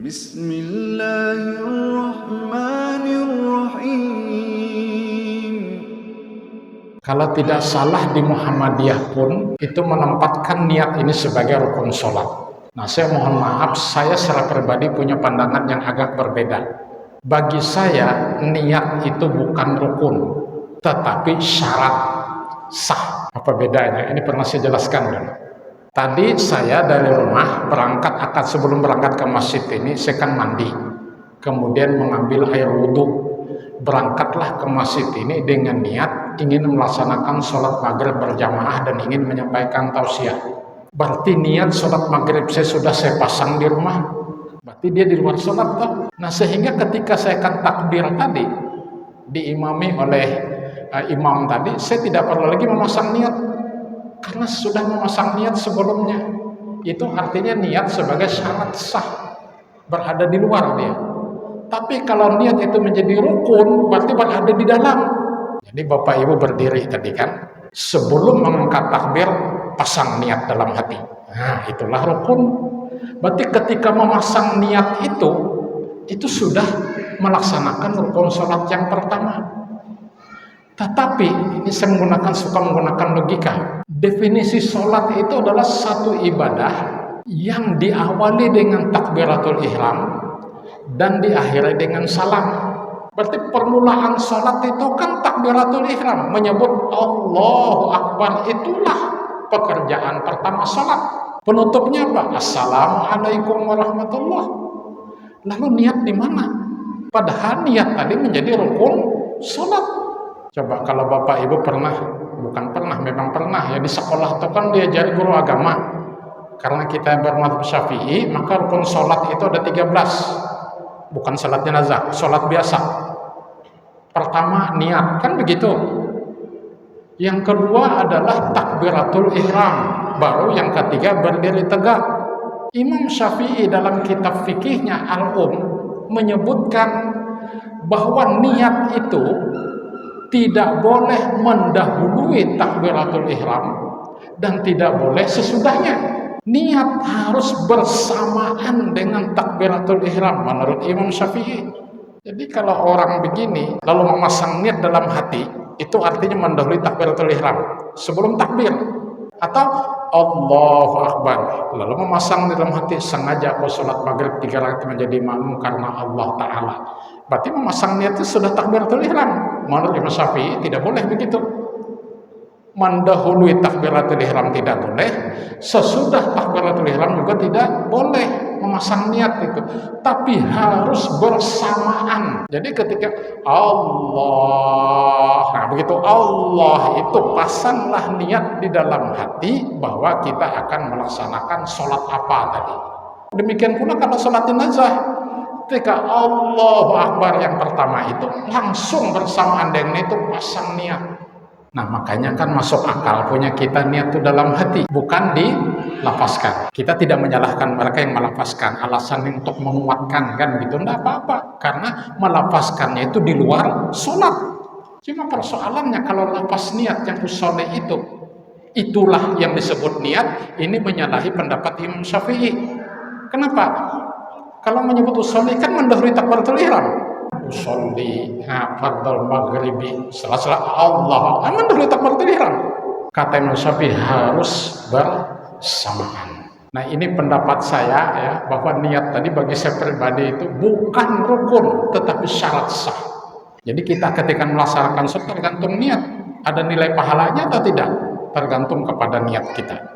Bismillahirrahmanirrahim. Kalau tidak salah di Muhammadiyah pun itu menempatkan niat ini sebagai rukun sholat. Nah, saya mohon maaf, saya secara pribadi punya pandangan yang agak berbeda. Bagi saya niat itu bukan rukun, tetapi syarat sah. Apa bedanya? Ini pernah saya jelaskan kan? Tadi saya dari rumah sebelum berangkat ke masjid ini saya kan mandi, kemudian mengambil air wudhu, berangkatlah ke masjid ini dengan niat ingin melaksanakan sholat maghrib berjamaah dan ingin menyampaikan tausiah. Berarti niat sholat maghrib saya pasang di rumah, berarti dia di luar sholat toh. Nah, sehingga ketika saya akan takbir tadi diimami oleh imam tadi, saya tidak perlu lagi memasang niat karena sudah memasang niat sebelumnya. Itu artinya niat sebagai syarat sah, berada di luar dia. Tapi kalau niat itu menjadi rukun, berarti berada di dalam. Jadi Bapak Ibu berdiri tadi kan, sebelum mengangkat takbir pasang niat dalam hati. Nah, itulah rukun. Berarti ketika memasang niat itu sudah melaksanakan rukun sholat yang pertama. Tetapi ini saya suka menggunakan logika. Definisi sholat itu adalah satu ibadah yang diawali dengan takbiratul ihram dan diakhiri dengan salam. Berarti permulaan sholat itu kan takbiratul ihram, menyebut Allahu Akbar, itulah pekerjaan pertama sholat. Penutupnya apa? Assalamualaikum warahmatullah. Lalu niat di mana? Padahal niat tadi menjadi rukun sholat. Coba kalau Bapak Ibu memang pernah ya di sekolah itu kan diajari guru agama. Karena kita bermadzhab Syafi'i, maka rukun sholat itu ada 13. Bukan sholat jenazah, sholat biasa. Pertama niat, kan begitu. Yang kedua adalah takbiratul ihram, baru yang ketiga berdiri tegak. Imam Syafi'i dalam kitab fikihnya menyebutkan bahwa niat itu tidak boleh mendahului takbiratul ihram dan tidak boleh sesudahnya. Niat harus bersamaan dengan takbiratul ihram menurut Imam Syafi'i. Jadi kalau orang begini lalu memasang niat dalam hati, itu artinya mendahului takbiratul ihram sebelum takbir. Atau Allahu Akbar lalu memasang di dalam hati, sengaja aku sholat maghrib 3 rakaat menjadi makmum karena Allah Ta'ala. Berarti memasang niat itu sudah takbiratul ihram. Menurut Imam Syafi'i tidak boleh begitu. Mendahului takbiratul ihram tidak boleh, sesudah takbiratul ihram juga tidak boleh memasang niat itu. Tapi harus bersamaan. Jadi ketika Allah, nah begitu Allah itu pasanglah niat di dalam hati bahwa kita akan melaksanakan sholat apa tadi. Demikian pula kalau sholat jenazah. Ketika Allahu Akbar yang pertama itu langsung bersamaan dengan itu pasang niat. Nah, makanya kan masuk akal punya kita niat itu dalam hati, bukan dilafazkan. Kita tidak menyalahkan mereka yang melafazkan, alasan untuk menguatkan kan gitu, enggak apa-apa. Karena melafazkannya itu di luar sholat. Cuma persoalannya kalau lafaz niat yang usoleh itulah yang disebut niat, ini menyalahi pendapat Imam Syafi'i. Kenapa? Kalau menyebut usolli kan mendahului takbiratul ihram. Usolli fardhu maghribi setelah Allah mendahului takbiratul ihram. Kata Imam Syafi'i harus bersamaan. Nah, ini pendapat saya ya, bahwa niat tadi bagi saya pribadi itu bukan rukun tetapi syarat sah. Jadi kita ketika melaksanakan sholat tergantung niat, ada nilai pahalanya atau tidak? Tergantung kepada niat kita.